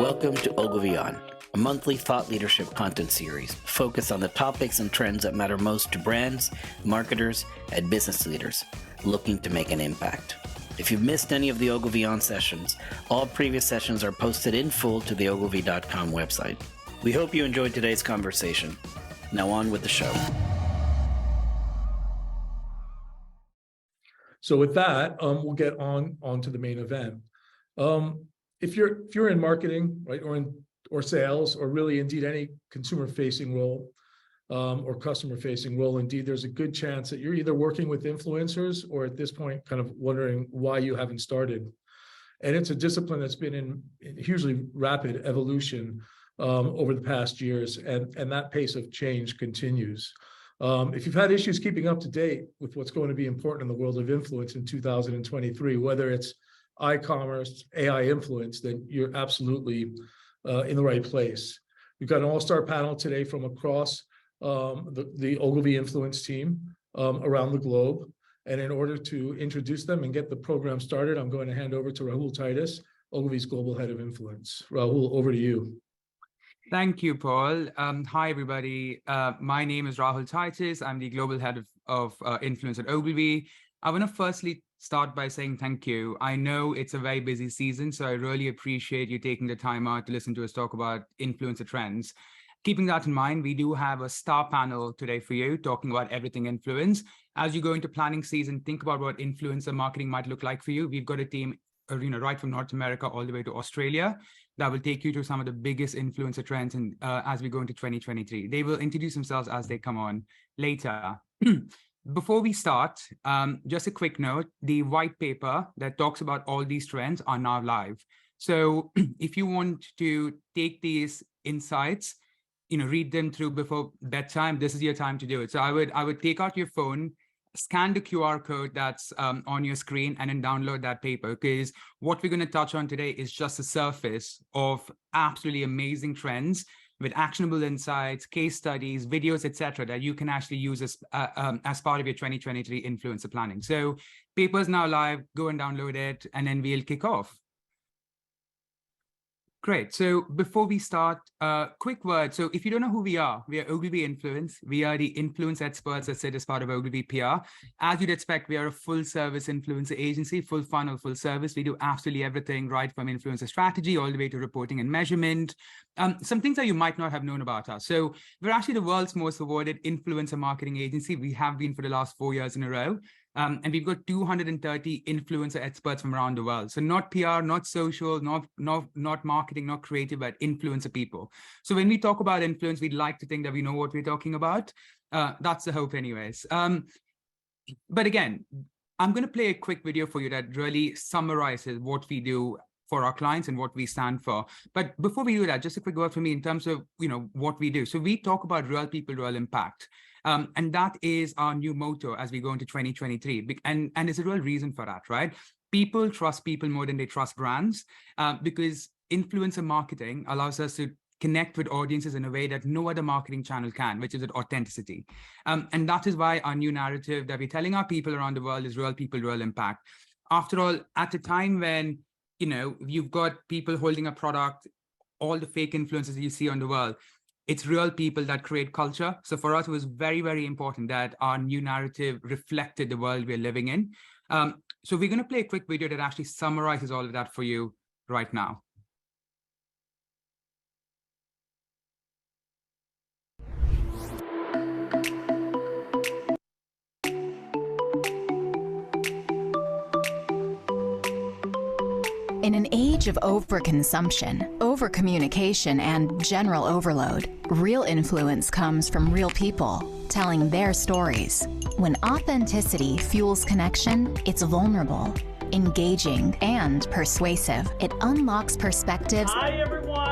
Welcome to Ogilvy On, a monthly thought leadership content series focused on the topics and trends that matter most to brands, marketers, and business leaders looking to make an impact. If you've missed any of the Ogilvy On sessions, all previous sessions are posted in full to the ogilvy.com website. We hope you enjoyed today's conversation. Now on with the show. So with that, we'll get on to the main event. If you're in marketing, right, or sales, or really indeed any consumer-facing role or customer-facing role, indeed, there's a good chance that you're either working with influencers or at this point, kind of wondering why you haven't started. And it's a discipline that's been in hugely rapid evolution over the past years, and that pace of change continues. If you've had issues keeping up to date with what's going to be important in the world of influence in 2023, whether it's iCommerce, AI influence, then you're absolutely in the right place. We've got an all-star panel today from across the Ogilvy Influence team around the globe. And in order to introduce them and get the program started, I'm going to hand over to Rahul Titus, Ogilvy's Global Head of Influence. Rahul, over to you. Thank you, Paul. Hi, everybody. My name is Rahul Titus. I'm the Global Head of Influence at Ogilvy. I want to firstly start by saying thank you. I know it's a very busy season, so I really appreciate you taking the time out to listen to us talk about influencer trends. Keeping that in mind, we do have a star panel today for you talking about everything influence. As you go into planning season, think about what influencer marketing might look like for you. We've got a team right from North America all the way to Australia that will take you to some of the biggest influencer trends as we go into 2023. They will introduce themselves as they come on later. Before we start, just a quick note, the white paper that talks about all these trends are now live. So if you want to take these insights, read them through before bedtime, this is your time to do it. So I would take out your phone, scan the QR code that's on your screen, and then download that paper, because what we're going to touch on today is just the surface of absolutely amazing trends with actionable insights, case studies, videos, etc., that you can actually use as part of your 2023 influencer planning. So paper's now live, go and download it, and then we'll kick off. Great. So before we start, quick word. So if you don't know who we are Ogilvy Influence. We are the influence experts that sit as part of Ogilvy PR. As you'd expect, we are a full service influencer agency, full funnel, full service. We do absolutely everything, right from influencer strategy all the way to reporting and measurement. Some things that you might not have known about us. So we're actually the world's most awarded influencer marketing agency. We have been for the last 4 years in a row. And we've got 230 influencer experts from around the world. So not PR, not social, not marketing, not creative, but influencer people. So when we talk about influence, we'd like to think that we know what we're talking about. That's the hope anyways. But again, I'm going to play a quick video for you that really summarizes what we do for our clients and what we stand for. But before we do that, just a quick word for me in terms of what we do. So we talk about real people, real impact. And that is our new motto as we go into 2023. And there's a real reason for that, right? People trust people more than they trust brands, because influencer marketing allows us to connect with audiences in a way that no other marketing channel can, which is with authenticity. And that is why our new narrative that we're telling our people around the world is real people, real impact. After all, at a time when, you've got people holding a product, all the fake influencers you see on the world, it's real people that create culture. So for us, it was very, very important that our new narrative reflected the world we're living in. So we're going to play a quick video that actually summarizes all of that for you right now. In an age of overconsumption, overcommunication, and general overload, real influence comes from real people telling their stories. When authenticity fuels connection, it's vulnerable, engaging, and persuasive. It unlocks perspectives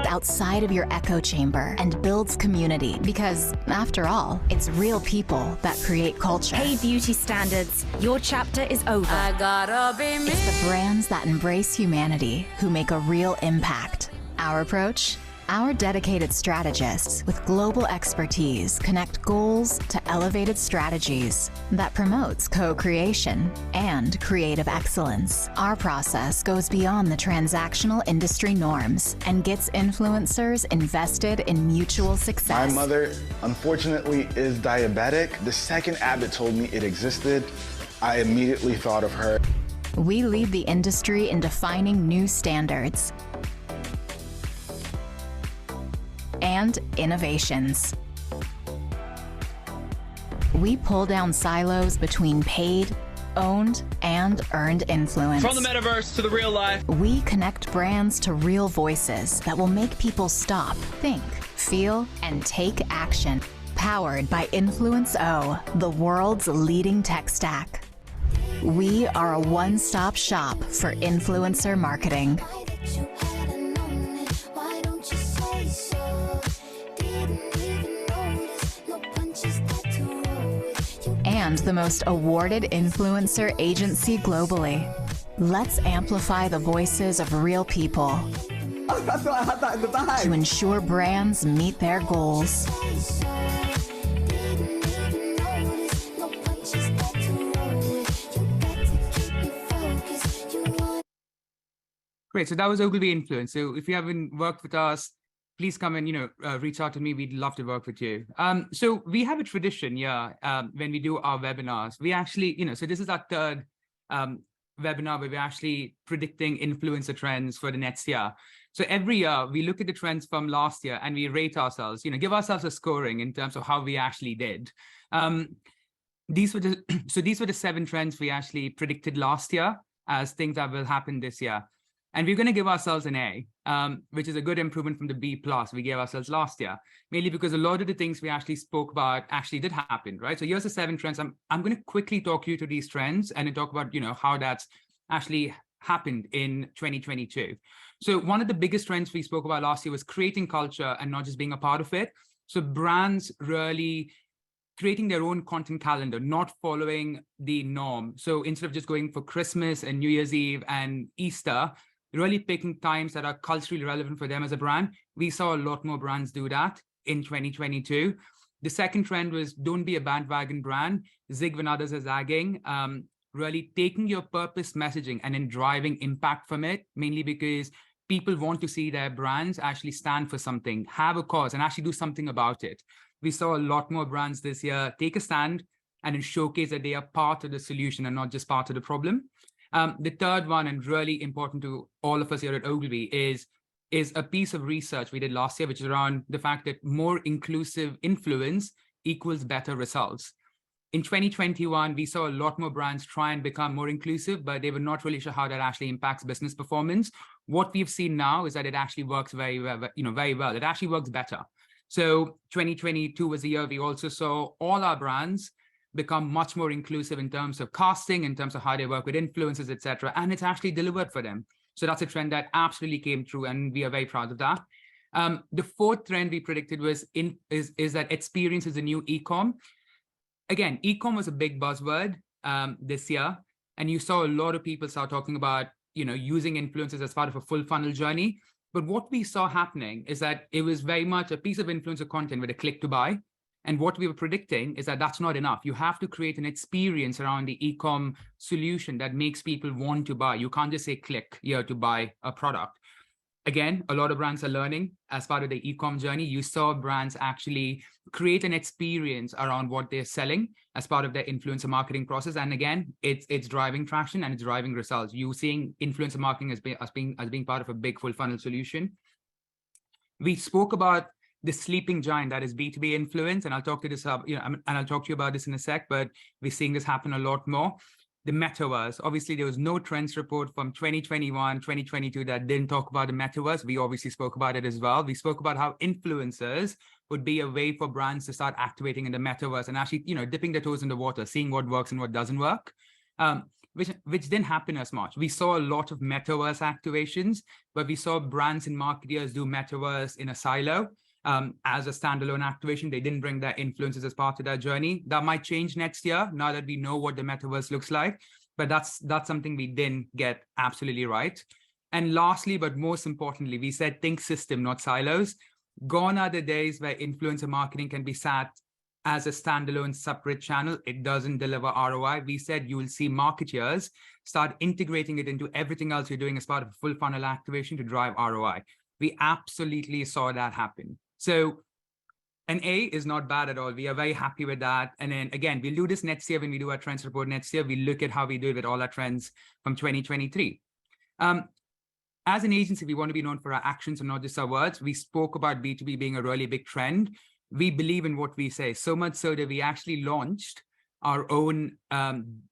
outside of your echo chamber and builds community, because, after all, it's real people that create culture. Hey, beauty standards, your chapter is over. I gotta be me. It's the brands that embrace humanity who make a real impact. Our approach? Our dedicated strategists with global expertise connect goals to elevated strategies that promotes co-creation and creative excellence. Our process goes beyond the transactional industry norms and gets influencers invested in mutual success. My mother, unfortunately, is diabetic. The second Abbott told me it existed, I immediately thought of her. We lead the industry in defining new standards and innovations. We pull down silos between paid, owned, and earned influence. From the metaverse to the real life. We connect brands to real voices that will make people stop, think, feel, and take action. Powered by Influence O, the world's leading tech stack. We are a one-stop shop for influencer marketing. And the most awarded influencer agency globally. Let's amplify the voices of real people I thought I had that in the bag. to ensure brands meet their goals. Great. So that was Ogilvy Influence. So if you haven't worked with us, please come and reach out to me. We'd love to work with you. So we have a tradition, when we do our webinars. We actually, so this is our third webinar where we're actually predicting influencer trends for the next year. So every year we look at the trends from last year and we rate ourselves, give ourselves a scoring in terms of how we actually did. These were the 7 trends we actually predicted last year as things that will happen this year. And we're going to give ourselves an A, which is a good improvement from the B+ we gave ourselves last year, mainly because a lot of the things we actually spoke about actually did happen, right? So here's the 7 trends. I'm going to quickly talk you through these trends and then talk about, how that's actually happened in 2022. So one of the biggest trends we spoke about last year was creating culture and not just being a part of it. So brands really creating their own content calendar, not following the norm. So instead of just going for Christmas and New Year's Eve and Easter, really picking times that are culturally relevant for them as a brand. We saw a lot more brands do that in 2022. The second trend was don't be a bandwagon brand. Zig when others are zagging. Really taking your purpose messaging and then driving impact from it, mainly because people want to see their brands actually stand for something, have a cause, and actually do something about it. We saw a lot more brands this year take a stand and then showcase that they are part of the solution and not just part of the problem. The third one, and really important to all of us here at Ogilvy, is a piece of research we did last year, which is around the fact that more inclusive influence equals better results. In 2021, we saw a lot more brands try and become more inclusive, but they were not really sure how that actually impacts business performance. What we've seen now is that it actually works very well, very well. It actually works better. So 2022 was the year we also saw all our brands become much more inclusive in terms of casting, in terms of how they work with influencers, etc. And it's actually delivered for them. So that's a trend that absolutely came through, and we are very proud of that. The fourth trend we predicted is that experience is the new e-com. Again, e-com was a big buzzword this year, and you saw a lot of people start talking about using influencers as part of a full funnel journey. But what we saw happening is that it was very much a piece of influencer content with a click to buy. And what we were predicting is that that's not enough. You have to create an experience around the e-com solution that makes people want to buy. You can't just say click here to buy a product. Again, a lot of brands are learning as part of the e-com journey. You saw brands actually create an experience around what they're selling as part of their influencer marketing process. And again, it's driving traction and it's driving results. You're seeing influencer marketing as being part of a big full funnel solution. We spoke about the sleeping giant that is B2B influence, and I'll talk to this, and I'll talk to you about this in a sec. But we're seeing this happen a lot more. The metaverse. Obviously, there was no trends report from 2021, 2022 that didn't talk about the metaverse. We obviously spoke about it as well. We spoke about how influencers would be a way for brands to start activating in the metaverse and actually, dipping their toes in the water, seeing what works and what doesn't work. Which didn't happen as much. We saw a lot of metaverse activations, but we saw brands and marketers do metaverse in a silo. As a standalone activation. They didn't bring their influencers as part of their journey. That might change next year now that we know what the metaverse looks like, but that's something we didn't get absolutely right. And lastly, but most importantly, we said think system, not silos. Gone are the days where influencer marketing can be sat as a standalone separate channel. It doesn't deliver ROI. We said you will see marketeers start integrating it into everything else you're doing as part of full funnel activation to drive ROI. We absolutely saw that happen. So an A is not bad at all. We are very happy with that. And then again, we'll do this next year when we do our trends report next year. We look at how we do it with all our trends from 2023. As an agency, we want to be known for our actions and not just our words. We spoke about B2B being a really big trend. We believe in what we say, so much so that we actually launched our own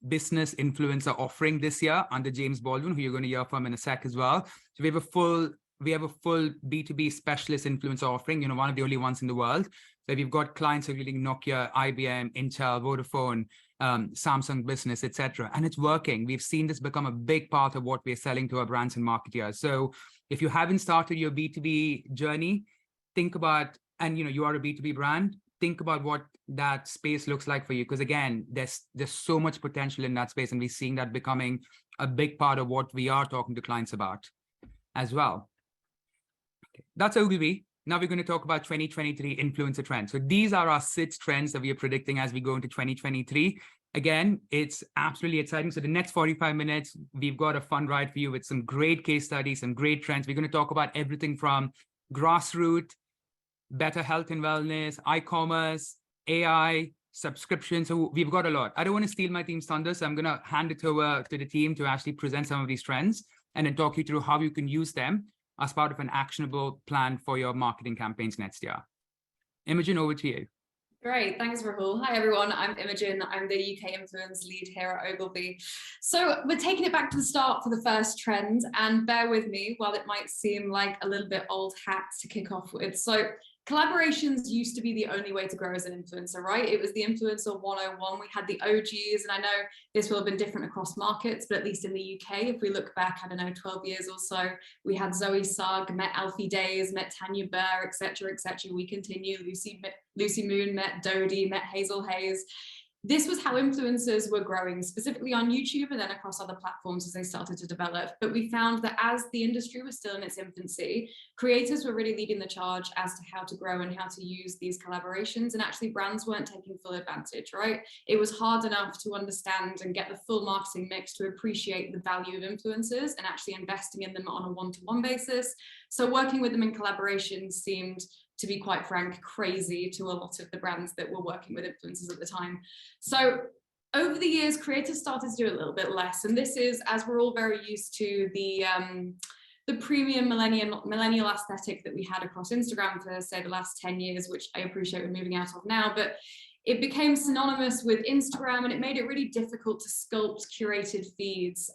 business influencer offering this year under James Baldwin, who you're going to hear from in a sec as well. So we have a full B2B specialist influencer offering, one of the only ones in the world. So we've got clients including Nokia, IBM, Intel, Vodafone, Samsung Business, etc. And it's working. We've seen this become a big part of what we're selling to our brands and marketeers. So if you haven't started your B2B journey, think about, and you are a B2B brand, think about what that space looks like for you. Because again, there's so much potential in that space, and we're seeing that becoming a big part of what we are talking to clients about as well. Okay. That's Ogilvy. Now we're going to talk about 2023 influencer trends. So these are our 6 trends that we are predicting as we go into 2023. Again, it's absolutely exciting. So the next 45 minutes, we've got a fun ride for you with some great case studies, some great trends. We're going to talk about everything from Grassroot, better health and wellness, iCommerce, AI, subscription. So we've got a lot. I don't want to steal my team's thunder, so I'm going to hand it over to the team to actually present some of these trends and then talk you through how you can use them as part of an actionable plan for your marketing campaigns next year. Imogen, over to you. Great, thanks Rahul. Hi everyone, I'm Imogen. I'm the UK influence lead here at Ogilvy. So we're taking it back to the start for the first trend, and bear with me while it might seem like a little bit old hat to kick off with. So collaborations used to be the only way to grow as an influencer, right? It was the influencer 101. We had the OGs, and I know this will have been different across markets, but at least in the UK, if we look back, I don't know, 12 years or so, we had Zoe Sugg, met Alfie Days, met Tanya Burr, etc., etc. We continue. Lucy Moon, met Dodie, met Hazel Hayes. This was how influencers were growing, specifically on YouTube and then across other platforms as they started to develop. But we found that as the industry was still in its infancy, creators were really leading the charge as to how to grow and how to use these collaborations. And actually brands weren't taking full advantage, right? It was hard enough to understand and get the full marketing mix to appreciate the value of influencers and actually investing in them on a one-to-one basis. So working with them in collaboration seemed, to be quite frank, crazy to a lot of the brands that were working with influencers at the time. So over the years, creators started to do a little bit less. And this is, as we're all very used to, the premium millennial aesthetic that we had across Instagram for, say, the last 10 years, which I appreciate we're moving out of now. But it became synonymous with Instagram, and it made it really difficult to sculpt curated feeds,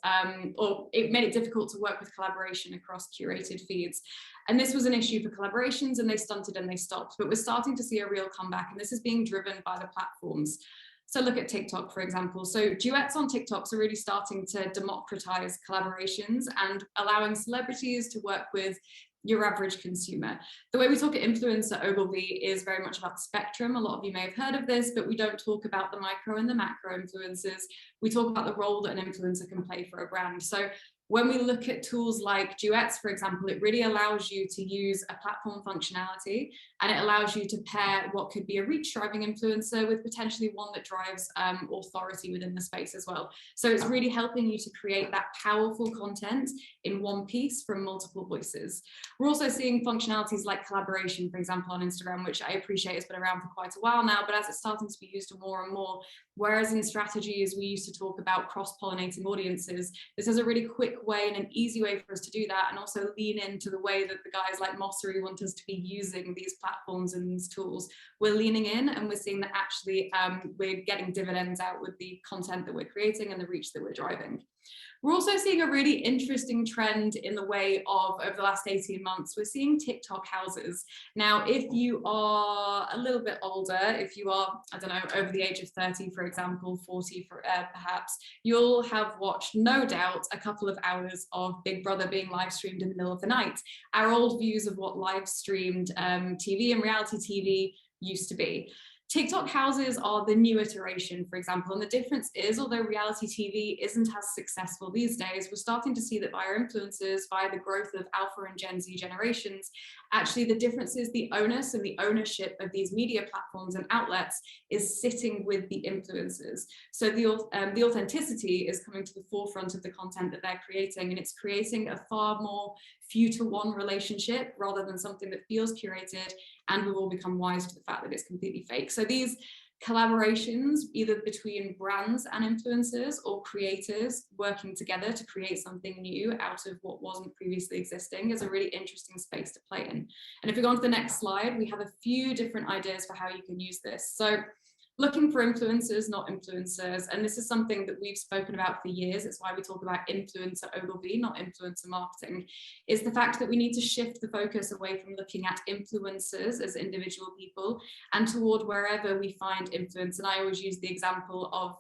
or it made it difficult to work with collaboration across curated feeds. And this was an issue for collaborations, and they stunted and they stopped. But we're starting to see a real comeback, and this is being driven by the platforms. So look at TikTok, for example. So duets on TikToks are really starting to democratize collaborations and allowing celebrities to work with your average consumer. The way we talk at Influence at Ogilvy is very much about the spectrum. A lot of you may have heard of this, but we don't talk about the micro and the macro influencers. We talk about the role that an influencer can play for a brand. So when we look at tools like Duets, for example, it really allows you to use a platform functionality, and it allows you to pair what could be a reach-driving influencer with potentially one that drives authority within the space as well. So it's really helping you to create that powerful content in one piece from multiple voices. We're also seeing functionalities like collaboration, for example, on Instagram, which I appreciate has been around for quite a while now, but as it's starting to be used more and more, whereas in strategies we used to talk about cross-pollinating audiences, this is a really quick way and an easy way for us to do that, and also lean into the way that the guys like Mossery want us to be using these platforms and these tools. We're leaning in, and we're seeing that actually we're getting dividends out with the content that we're creating and the reach that we're driving. We're also seeing a really interesting trend in the way of, over the last 18 months, we're seeing TikTok houses. Now, if you are a little bit older, if you are, I don't know, over the age of 30, for example, 40 for, perhaps, you'll have watched, no doubt, a couple of hours of Big Brother being live streamed in the middle of the night. Our old views of what live streamed TV and reality TV used to be. TikTok houses are the new iteration, for example, and the difference is, although reality TV isn't as successful these days, we're starting to see that via influencers, via the growth of Alpha and Gen Z generations, actually the difference is the onus and the ownership of these media platforms and outlets is sitting with the influencers. So the authenticity is coming to the forefront of the content that they're creating, and it's creating a far more few to one relationship rather than something that feels curated, and we've all become wise to the fact that it's completely fake. So these collaborations, either between brands and influencers or creators working together to create something new out of what wasn't previously existing, is a really interesting space to play in. And if we go on to the next slide, we have a few different ideas for how you can use this. So looking for influencers, not influencers. And this is something that we've spoken about for years. It's why we talk about influencer Ogilvy, not influencer marketing, is the fact that we need to shift the focus away from looking at influencers as individual people and toward wherever we find influence. And I always use the example of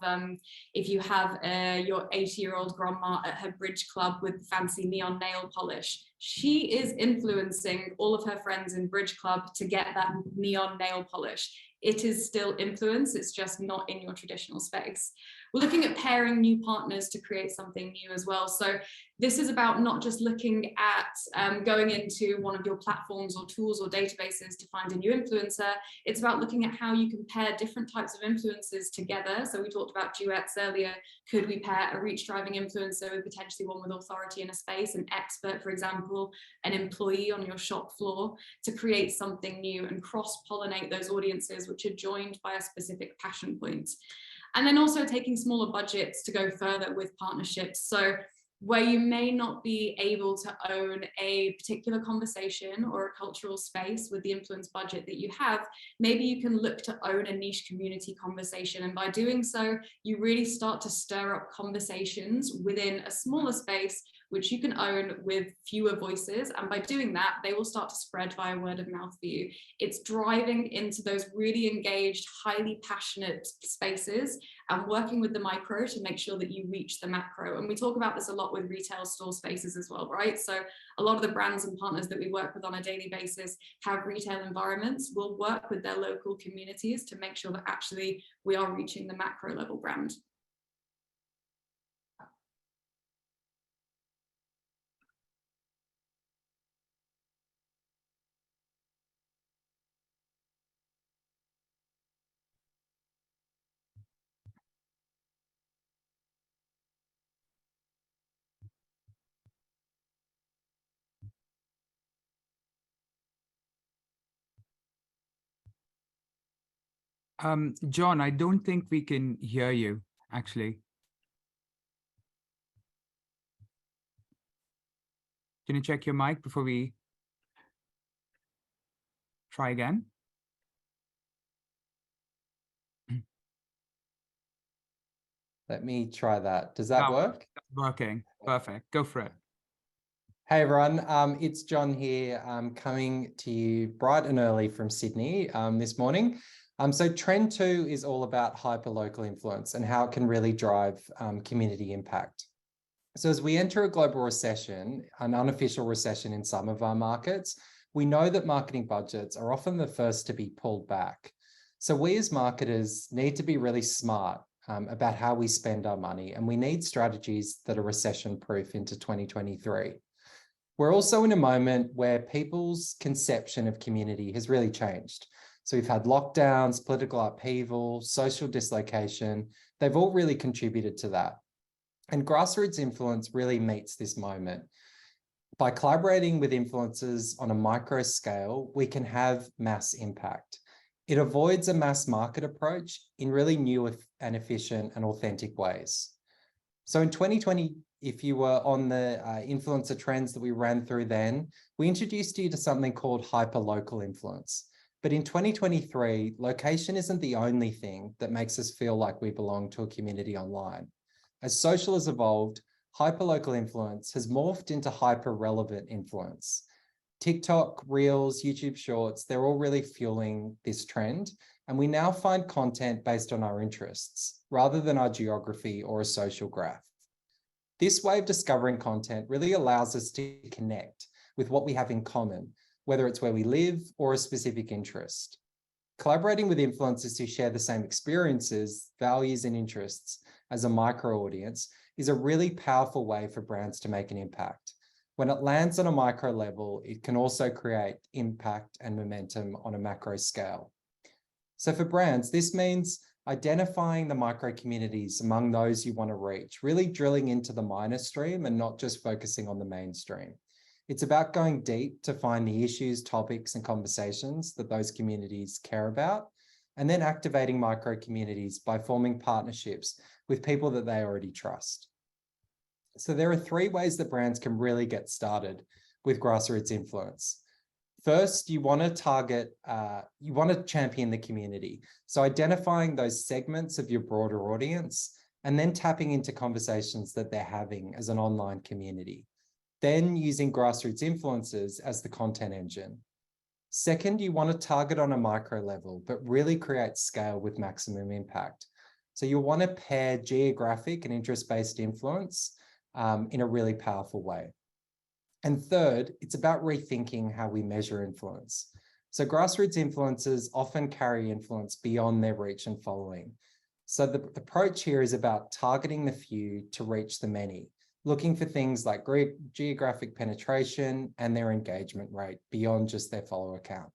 if you have your 80-year-old grandma at her bridge club with fancy neon nail polish, she is influencing all of her friends in bridge club to get that neon nail polish. It is still influence, it's just not in your traditional space. We're looking at pairing new partners to create something new as well. So this is about not just looking at going into one of your platforms or tools or databases to find a new influencer. It's about looking at how you can pair different types of influencers together. So we talked about duets earlier. Could we pair a reach driving influencer with potentially one with authority in a space, an expert, for example, an employee on your shop floor, to create something new and cross-pollinate those audiences which are joined by a specific passion point. And then also taking smaller budgets to go further with partnerships. So where you may not be able to own a particular conversation or a cultural space with the influence budget that you have, maybe you can look to own a niche community conversation. And by doing so, you really start to stir up conversations within a smaller space, which you can own with fewer voices. And by doing that, they will start to spread via word of mouth for you. It's driving into those really engaged, highly passionate spaces and working with the micro to make sure that you reach the macro. And we talk about this a lot with retail store spaces as well, right? So a lot of the brands and partners that we work with on a daily basis have retail environments. We'll work with their local communities to make sure that actually we are reaching the macro level brand. John, I don't think we can hear you, actually. Can you check your mic before we try again? Let me try that. Does that work? Working. Perfect. Go for it. Hey, everyone. It's John here, coming to you bright and early from Sydney this morning. So Trend 2 is all about hyper-local influence and how it can really drive community impact. So as we enter a global recession, an unofficial recession in some of our markets, we know that marketing budgets are often the first to be pulled back. So we as marketers need to be really smart about how we spend our money, and we need strategies that are recession-proof into 2023. We're also in a moment where people's conception of community has really changed. So we've had lockdowns, political upheaval, social dislocation. They've all really contributed to that. And Grassroots Influence really meets this moment. By collaborating with influencers on a micro scale, we can have mass impact. It avoids a mass market approach in really new and efficient and authentic ways. So in 2020, if you were on the influencer trends that we ran through then, we introduced you to something called hyper-local influence. But in 2023, location isn't the only thing that makes us feel like we belong to a community online. As social has evolved, hyper-local influence has morphed into hyper-relevant influence. TikTok, Reels, YouTube Shorts, they're all really fueling this trend. And we now find content based on our interests rather than our geography or a social graph. This way of discovering content really allows us to connect with what we have in common, whether it's where we live or a specific interest. Collaborating with influencers who share the same experiences, values, and interests as a micro audience is a really powerful way for brands to make an impact. When it lands on a micro level, it can also create impact and momentum on a macro scale. So for brands, this means identifying the micro communities among those you want to reach, really drilling into the minor stream and not just focusing on the mainstream. It's about going deep to find the issues, topics, and conversations that those communities care about, and then activating micro communities by forming partnerships with people that they already trust. So there are 3 ways that brands can really get started with grassroots influence. First, you want to champion the community. So identifying those segments of your broader audience and then tapping into conversations that they're having as an online community. Then using grassroots influencers as the content engine. Second, you want to target on a micro level, but really create scale with maximum impact. So you'll want to pair geographic and interest-based influence in a really powerful way. And third, it's about rethinking how we measure influence. So grassroots influencers often carry influence beyond their reach and following. So the approach here is about targeting the few to reach the many, looking for things like geographic penetration and their engagement rate beyond just their follower count.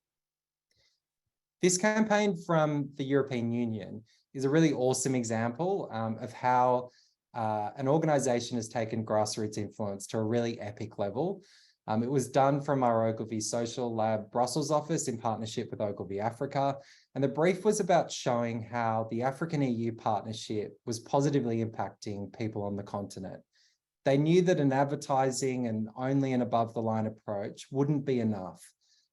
This campaign from the European Union is a really awesome example of how an organization has taken grassroots influence to a really epic level. It was done from our Ogilvy Social Lab Brussels office in partnership with Ogilvy Africa. And the brief was about showing how the African EU partnership was positively impacting people on the continent. They knew that an advertising and only an above the line approach wouldn't be enough.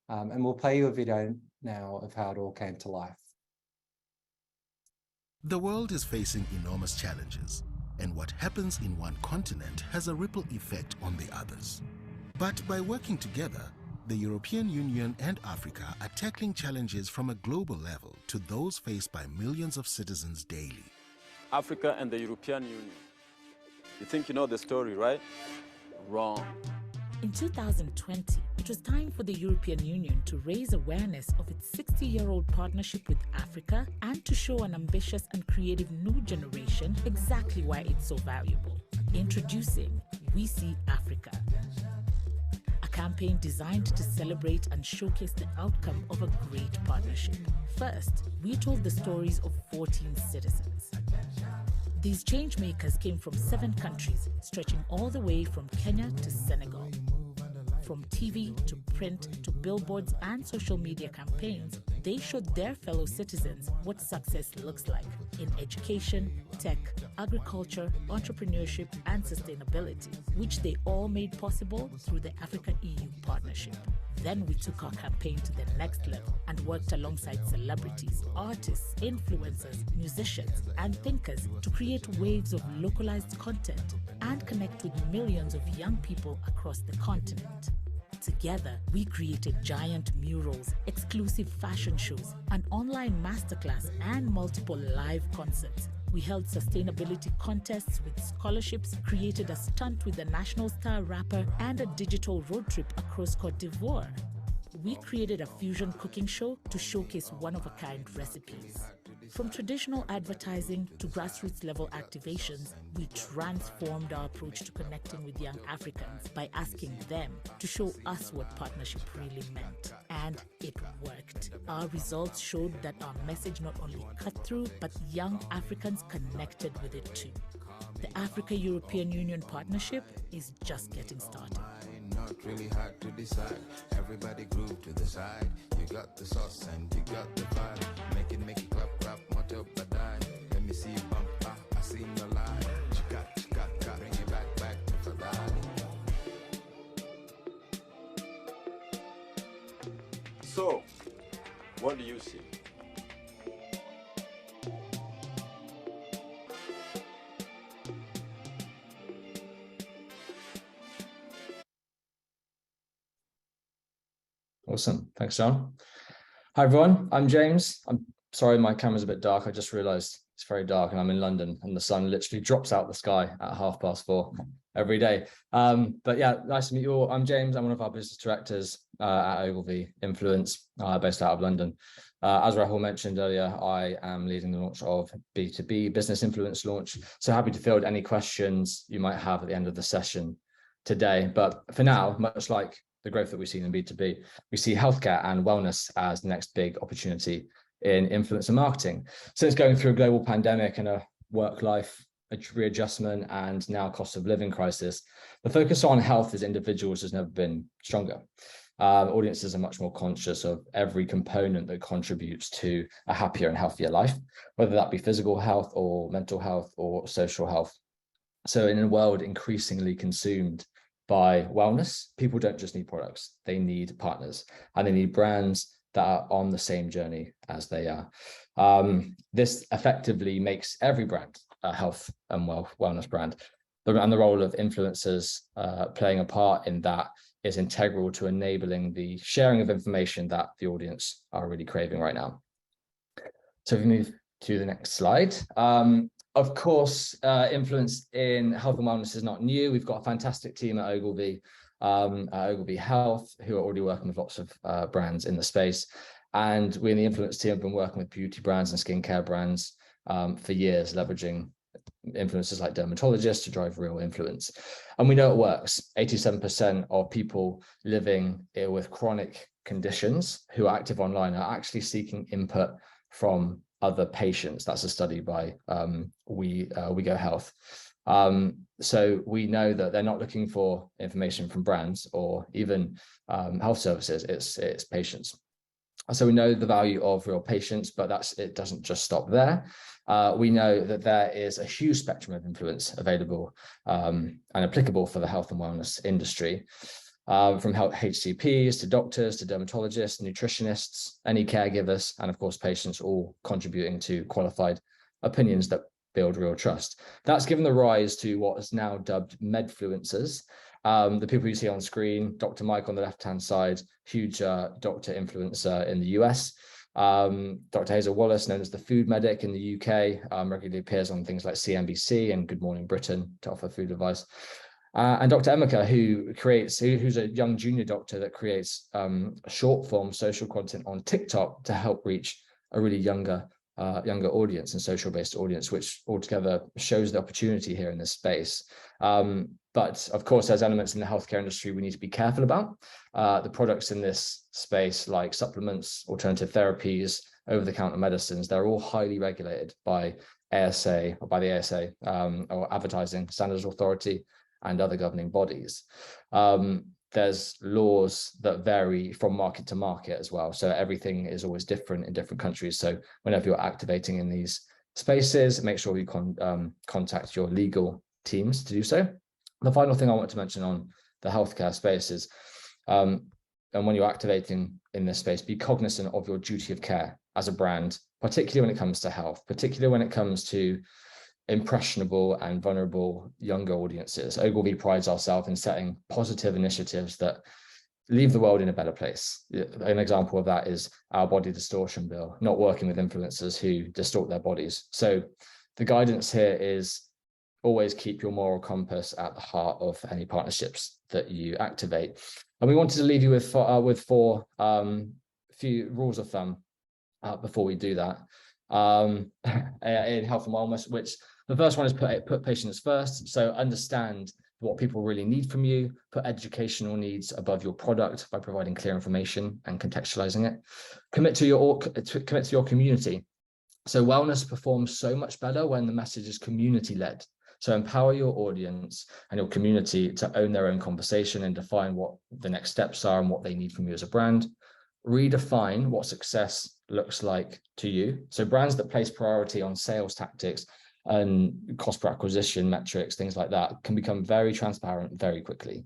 And we'll play you a video now of how it all came to life. The world is facing enormous challenges, and what happens in one continent has a ripple effect on the others. But by working together, the European Union and Africa are tackling challenges from a global level to those faced by millions of citizens daily. Africa and the European Union. You think you know the story, right? Wrong. In 2020, it was time for the European Union to raise awareness of its 60-year-old partnership with Africa and to show an ambitious and creative new generation exactly why it's so valuable. Introducing We See Africa, a campaign designed to celebrate and showcase the outcome of a great partnership. First, we told the stories of 14 citizens. These change makers came from 7 countries, stretching all the way from Kenya to Senegal. From TV to print to billboards and social media campaigns, they showed their fellow citizens what success looks like in education, tech, agriculture, entrepreneurship, and sustainability, which they all made possible through the Africa-EU partnership. Then we took our campaign to the next level and worked alongside celebrities, artists, influencers, musicians, and thinkers to create waves of localized content and connect with millions of young people across the continent. Together, we created giant murals, exclusive fashion shows, an online masterclass, and multiple live concerts. We held sustainability contests with scholarships, created a stunt with a national star rapper, and a digital road trip across Côte d'Ivoire. We created a fusion cooking show to showcase one-of-a-kind recipes. From traditional advertising to grassroots-level activations, we transformed our approach to connecting with young Africans by asking them to show us what partnership really meant. And it worked. Our results showed that our message not only cut through, but young Africans connected with it too. The Africa-European Union partnership is just getting started. Not really hard to decide. Everybody groove to the side. You got the sauce and you got the vibe. Make it clap, clap, moto badai. Let me see you bump, I see no lie. Chika, bring it back to Ferrari. So, what do you see? Awesome. Thanks, John. Hi, everyone. I'm James. I'm sorry my camera's a bit dark. I just realized It's very dark and I'm in London and the sun literally drops out the sky at 4:30 every day. But yeah, nice to meet you all. I'm James. I'm one of our business directors at Ogilvy Influence, based out of London. As Rahul mentioned earlier, I am leading the launch of B2B Business Influence launch. So happy to field any questions you might have at the end of the session today. But for now, much like the growth that we've seen in B2B, we see healthcare and wellness as the next big opportunity in influencer marketing. Since going through a global pandemic and a work-life readjustment and now cost of living crisis, the focus on health as individuals has never been stronger. Audiences are much more conscious of every component that contributes to a happier and healthier life, whether that be physical health or mental health or social health. So in a world increasingly consumed by wellness, people don't just need products, they need partners, and they need brands that are on the same journey as they are. This effectively makes every brand a health and wellness brand. And the role of influencers playing a part in that is integral to enabling the sharing of information that the audience are really craving right now. So if we move to the next slide. Of course, influence in health and wellness is not new. We've got a fantastic team at Ogilvy Health, who are already working with lots of brands in the space. And we in the influence team have been working with beauty brands and skincare brands for years, leveraging influencers like dermatologists to drive real influence. And we know it works. 87% of people living with chronic conditions who are active online are actually seeking input from other patients. That's a study by We Go Health. So we know that they're not looking for information from brands or even health services, it's patients. So we know the value of real patients, but it doesn't just stop there. We know that there is a huge spectrum of influence available and applicable for the health and wellness industry, from HCPs to doctors to dermatologists, nutritionists, any caregivers, and of course patients, all contributing to qualified opinions that build real trust. That's given the rise to what is now dubbed medfluencers. The people you see on screen, Dr. Mike on the left-hand side, huge doctor influencer in the US. Dr. Hazel Wallace, known as the food medic in the UK, regularly appears on things like CNBC and Good Morning Britain to offer food advice. And Dr. Emeka, who's a young junior doctor that creates short form social content on TikTok to help reach a really younger audience and social based audience, which altogether shows the opportunity here in this space. But of course, there's elements in the healthcare industry we need to be careful about. The products in this space, like supplements, alternative therapies, over-the-counter medicines, they're all highly regulated by ASA or by the ASA or Advertising Standards Authority and other governing bodies. There's laws that vary from market to market as well. So everything is always different in different countries. So whenever you're activating in these spaces, make sure you contact your legal teams to do so. The final thing I want to mention on the healthcare space is, and when you're activating in this space, be cognizant of your duty of care as a brand, particularly when it comes to health, particularly when it comes to impressionable and vulnerable younger audiences. Ogilvy prides ourselves in setting positive initiatives that leave the world in a better place. An example of that is our body distortion bill, not working with influencers who distort their bodies. So the guidance here is always keep your moral compass at the heart of any partnerships that you activate. And we wanted to leave you with four few rules of thumb before we do that in health and wellness, which the first one is put patients first. So understand what people really need from you, put educational needs above your product by providing clear information and contextualizing it. Commit to your community. So wellness performs so much better when the message is community-led. So empower your audience and your community to own their own conversation and define what the next steps are and what they need from you as a brand. Redefine what success looks like to you. So brands that place priority on sales tactics and cost per acquisition metrics, things like that, can become very transparent very quickly.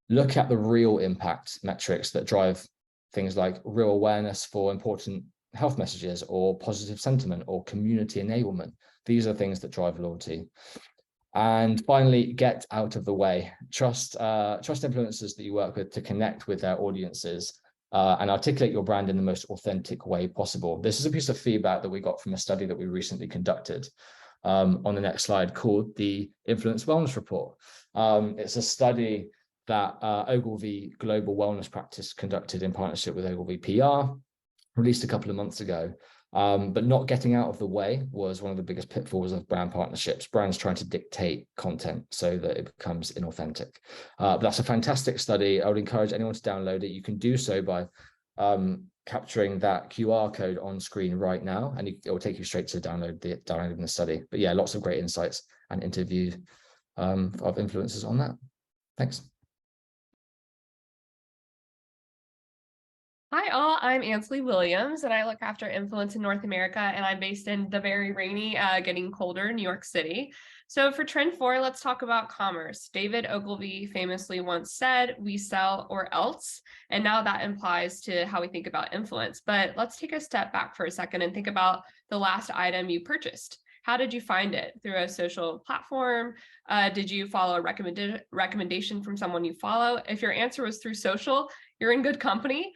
Look at the real impact metrics that drive things like real awareness for important health messages or positive sentiment or community enablement. These are things that drive loyalty. And finally, get out of the way. Trust influencers that you work with to connect with their audiences and articulate your brand in the most authentic way possible. This is a piece of feedback that we got from a study that we recently conducted on the next slide called the Influence Wellness Report. It's a study that Ogilvy Global Wellness Practice conducted in partnership with Ogilvy PR, released a couple of months ago. But not getting out of the way was one of the biggest pitfalls of brand partnerships, brands trying to dictate content so that it becomes inauthentic. But that's a fantastic study. I would encourage anyone to download it. You can do so by capturing that QR code on screen right now, and it will take you straight to downloading the study. But yeah, lots of great insights and interviews of influencers on that. Thanks. Hi all, I'm Ansley Williams and I look after influence in North America, and I'm based in the very rainy, getting colder New York City. So for Trend 4, let's talk about commerce. David Ogilvy famously once said, "We sell or else," and now that implies to how we think about influence. But let's take a step back for a second and think about the last item you purchased. How did you find it? Through a social platform? Did you follow a recommendation from someone you follow? If your answer was through social, you're in good company.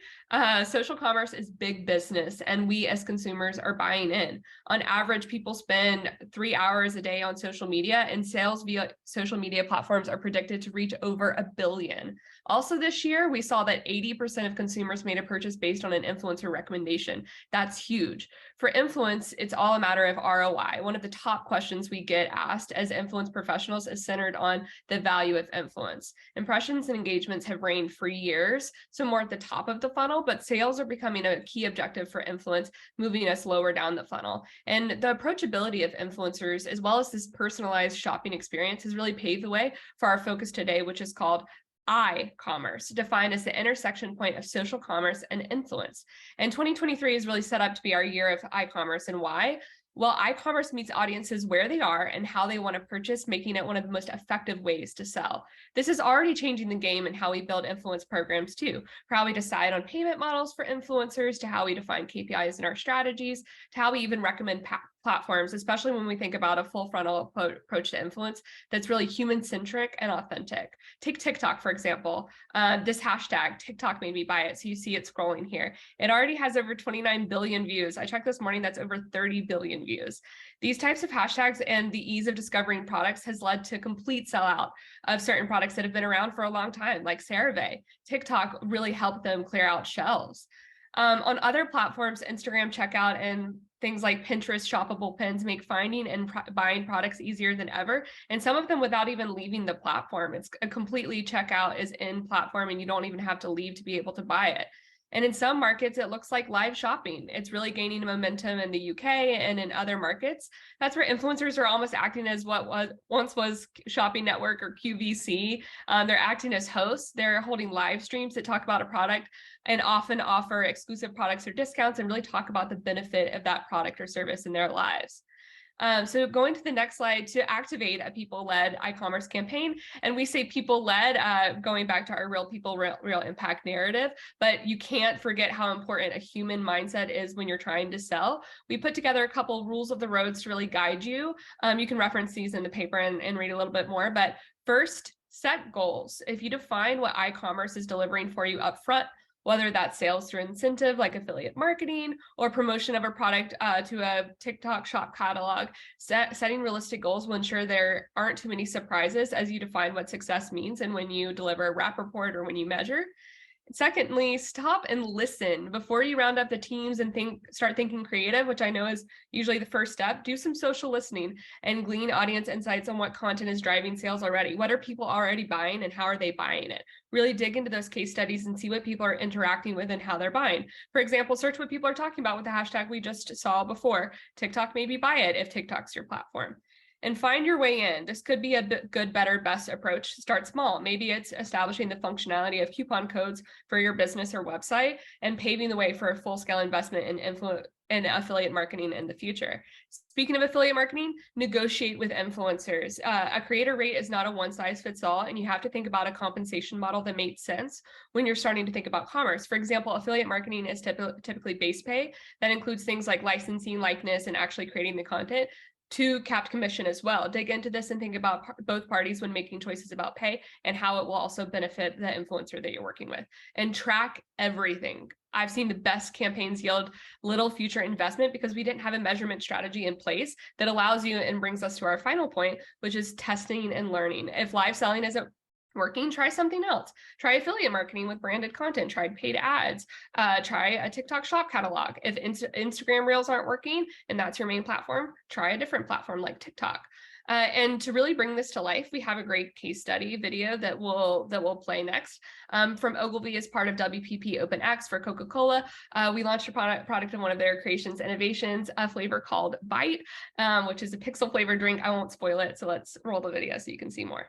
Social commerce is big business, and we as consumers are buying in. On average, people spend 3 hours a day on social media, and sales via social media platforms are predicted to reach over $1 billion. Also this year, we saw that 80% of consumers made a purchase based on an influencer recommendation. That's huge. For influence, it's all a matter of ROI. One of the top questions we get asked as influence professionals is centered on the value of influence. Impressions and engagements have reigned for years, so more at the top of the funnel, but sales are becoming a key objective for influence, moving us lower down the funnel. And the approachability of influencers, as well as this personalized shopping experience, has really paved the way for our focus today, which is called iCommerce, defined as the intersection point of social commerce and influence. And 2023 is really set up to be our year of iCommerce. And why? Well, iCommerce meets audiences where they are and how they want to purchase, making it one of the most effective ways to sell. This is already changing the game in how we build influence programs too, for how we decide on payment models for influencers, to how we define KPIs in our strategies, to how we even recommend platforms, especially when we think about a full frontal approach to influence that's really human-centric and authentic. Take TikTok, for example. This hashtag, TikTok made me buy it. So you see it scrolling here. It already has over 29 billion views. I checked this morning, that's over 30 billion views. These types of hashtags and the ease of discovering products has led to complete sellout of certain products that have been around for a long time, like CeraVe. TikTok really helped them clear out shelves. On other platforms, Instagram checkout and things like Pinterest shoppable pins make finding and buying products easier than ever. And some of them without even leaving the platform. It's a completely checkout is in platform and you don't even have to leave to be able to buy it. And in some markets, it looks like live shopping. It's really gaining momentum in the UK and in other markets. That's where influencers are almost acting as what once was Shopping Network or QVC. They're acting as hosts. They're holding live streams that talk about a product and often offer exclusive products or discounts and really talk about the benefit of that product or service in their lives. So going to the next slide, to activate a people-led iCommerce campaign, and we say people-led, going back to our real people, real impact narrative, but you can't forget how important a human mindset is when you're trying to sell. We put together a couple rules of the roads to really guide you. You can reference these in the paper and read a little bit more, but first, set goals. If you define what iCommerce is delivering for you upfront, whether that's sales through incentive like affiliate marketing or promotion of a product to a TikTok shop catalog, setting realistic goals will ensure there aren't too many surprises as you define what success means and when you deliver a wrap report or when you measure. Secondly, stop and listen before you round up the teams and start thinking creative, which I know is usually the first step. Do some social listening and glean audience insights on what content is driving sales already. What are people already buying and how are they buying it? Really dig into those case studies and see what people are interacting with and how they're buying. For example, search what people are talking about with the hashtag we just saw before. TikTok made me buy it if TikTok's your platform. And find your way in. This could be a good, better, best approach. Start small. Maybe it's establishing the functionality of coupon codes for your business or website and paving the way for a full-scale investment in affiliate marketing in the future. Speaking of affiliate marketing, negotiate with influencers. A creator rate is not a one-size-fits-all, and you have to think about a compensation model that makes sense when you're starting to think about commerce. For example, affiliate marketing is typically base pay. That includes things like licensing, likeness, and actually creating the content. to capped commission as well. Dig into this and think about both parties when making choices about pay and how it will also benefit the influencer that you're working with, and track everything. I've seen the best campaigns yield little future investment because we didn't have a measurement strategy in place that allows you and brings us to our final point, which is testing and learning. If live selling isn't working, try something else. Try affiliate marketing with branded content, try paid ads, try a TikTok shop catalog. If Instagram Reels aren't working and that's your main platform, try a different platform like TikTok. And to really bring this to life, we have a great case study video that will play next from Ogilvy as part of WPP OpenX for Coca-Cola. We launched a product in one of their creations innovations, a flavor called Bite, which is a pixel flavored drink. I won't spoil it, so let's roll the video so you can see more.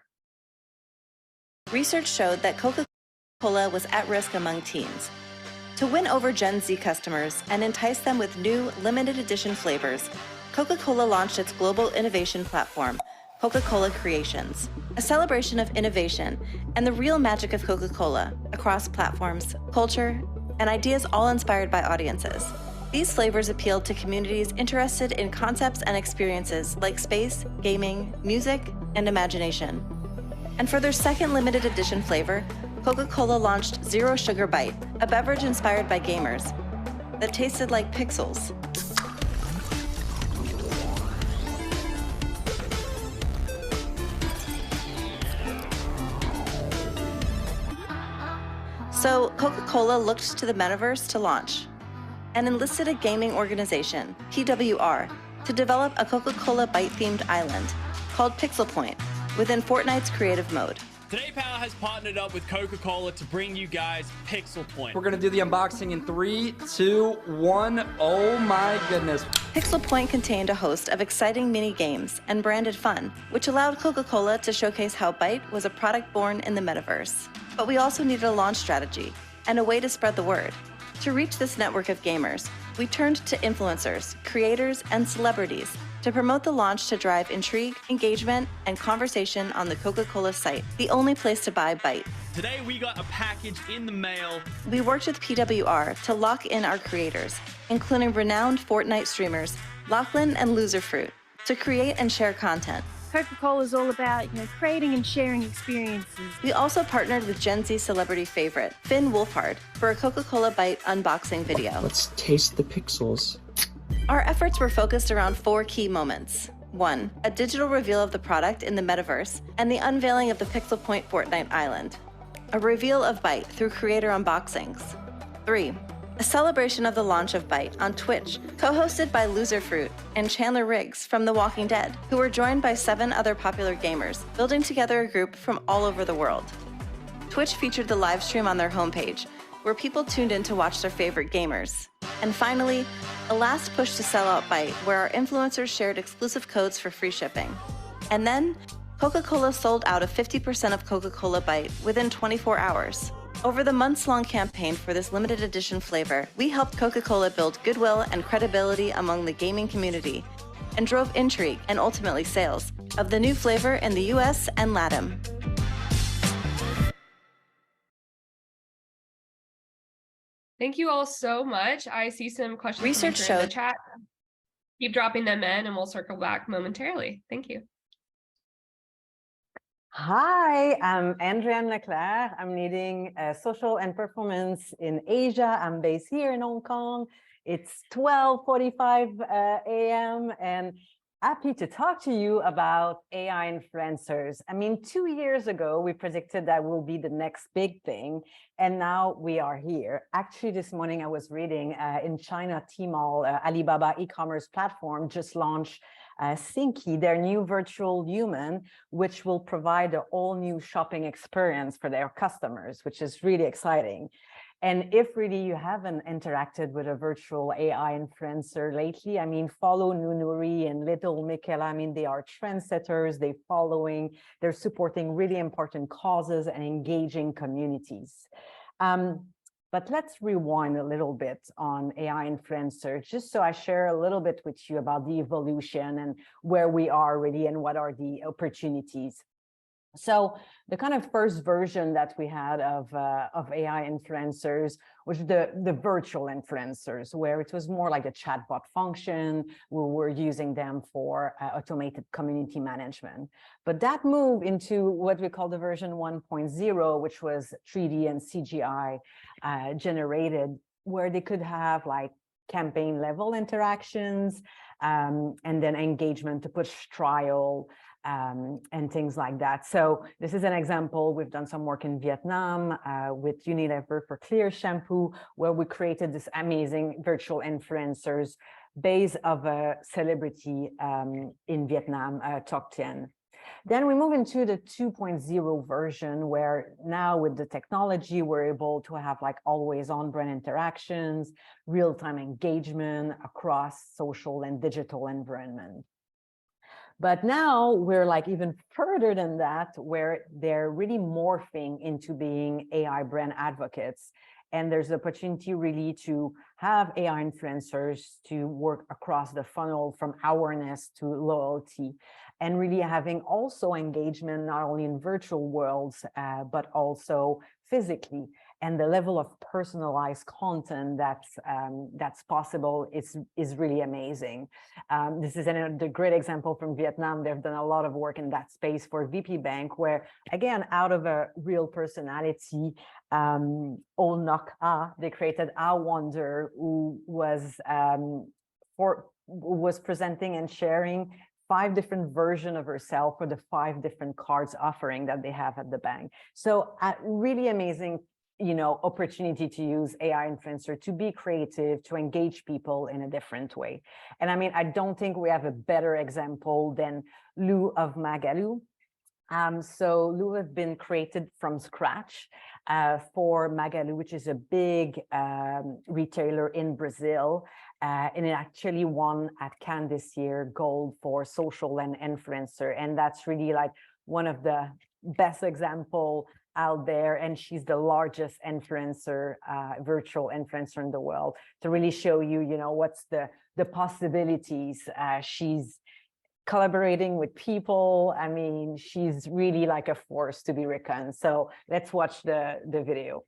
Research showed that Coca-Cola was at risk among teens. To win over Gen Z customers and entice them with new, limited edition flavors, Coca-Cola launched its global innovation platform, Coca-Cola Creations, a celebration of innovation and the real magic of Coca-Cola across platforms, culture, and ideas all inspired by audiences. These flavors appealed to communities interested in concepts and experiences like space, gaming, music, and imagination. And for their second limited edition flavor, Coca-Cola launched Zero Sugar Bite, a beverage inspired by gamers that tasted like pixels. So Coca-Cola looked to the metaverse to launch and enlisted a gaming organization, PWR, to develop a Coca-Cola Bite-themed island called Pixel Point within Fortnite's creative mode. Today, Power has partnered up with Coca-Cola to bring you guys Pixel Point. We're gonna do the unboxing in 3, 2, 1. Oh my goodness. Pixel Point contained a host of exciting mini games and branded fun, which allowed Coca-Cola to showcase how Bite was a product born in the metaverse. But we also needed a launch strategy and a way to spread the word. To reach this network of gamers, we turned to influencers, creators, and celebrities to promote the launch to drive intrigue, engagement, and conversation on the Coca-Cola site, the only place to buy Bite. Today, we got a package in the mail. We worked with PWR to lock in our creators, including renowned Fortnite streamers Lachlan and Loserfruit, to create and share content. Coca-Cola is all about, creating and sharing experiences. We also partnered with Gen Z celebrity favorite, Finn Wolfhard, for a Coca-Cola Bite unboxing video. Let's taste the pixels. Our efforts were focused around 4 key moments. 1, a digital reveal of the product in the metaverse and the unveiling of the Pixel Point Fortnite Island. A reveal of Bite through creator unboxings. 3, a celebration of the launch of Bite on Twitch, co-hosted by Loserfruit and Chandler Riggs from The Walking Dead, who were joined by 7 other popular gamers, building together a group from all over the world. Twitch featured the live stream on their homepage, where people tuned in to watch their favorite gamers. And finally, a last push to sell out Bite, where our influencers shared exclusive codes for free shipping. And then, Coca-Cola sold out of 50% of Coca-Cola Bite within 24 hours. Over the months-long campaign for this limited edition flavor, we helped Coca-Cola build goodwill and credibility among the gaming community and drove intrigue and ultimately sales of the new flavor in the US and LATAM. Thank you all so much. I see some questions Research in showed the chat. Keep dropping them in and we'll circle back momentarily. Thank you. Hi, I'm Andrea Leclerc. I'm leading social and performance in Asia. I'm based here in Hong Kong. It's 12:45 a.m. and happy to talk to you about AI influencers. 2 years ago, we predicted that will be the next big thing, and now we are here. Actually, this morning I was reading in China, Tmall, Alibaba e-commerce platform just launched Sinky, their new virtual human, which will provide an all-new shopping experience for their customers, which is really exciting. And if really you haven't interacted with a virtual AI influencer lately, follow Nunuri and Little Michaela. They are trendsetters, they're supporting really important causes and engaging communities. But let's rewind a little bit on AI influencers, just so I share a little bit with you about the evolution and where we are already and what are the opportunities. So the kind of first version that we had of AI influencers was the virtual influencers, where it was more like a chatbot function. We were using them for automated community management. But that moved into what we call the version 1.0, which was 3D and CGI generated, where they could have like campaign level interactions and then engagement to push trial and things like that. So this is an example. We've done some work in Vietnam with Unilever for Clear Shampoo, where we created this amazing virtual influencers based of a celebrity in Vietnam, Toc Tien. Then we move into the 2.0 version, where now with the technology, we're able to have like always on brand interactions, real-time engagement across social and digital environment. But now we're like even further than that, where they're really morphing into being AI brand advocates. And there's the opportunity really to have AI influencers to work across the funnel from awareness to loyalty, and really having also engagement not only in virtual worlds, but also physically. And the level of personalized content that's possible is really amazing. This is a great example from Vietnam. They've done a lot of work in that space for VP Bank, where again, out of a real personality, Ol Nok Ah, they created Ah Wonder, who was presenting and sharing 5 different versions of herself for the 5 different cards offering that they have at the bank. So really amazing, opportunity to use AI influencer to be creative, to engage people in a different way. And I mean, I don't think we have a better example than Lou of Magalu. So Lou have been created from scratch for Magalu, which is a big retailer in Brazil. And it actually won at Cannes this year gold for social and influencer. And that's really like one of the best example out there. And she's the largest influencer, virtual influencer in the world, to really show you, what's the possibilities. She's collaborating with people. I mean, she's really like a force to be reckoned. So let's watch the video.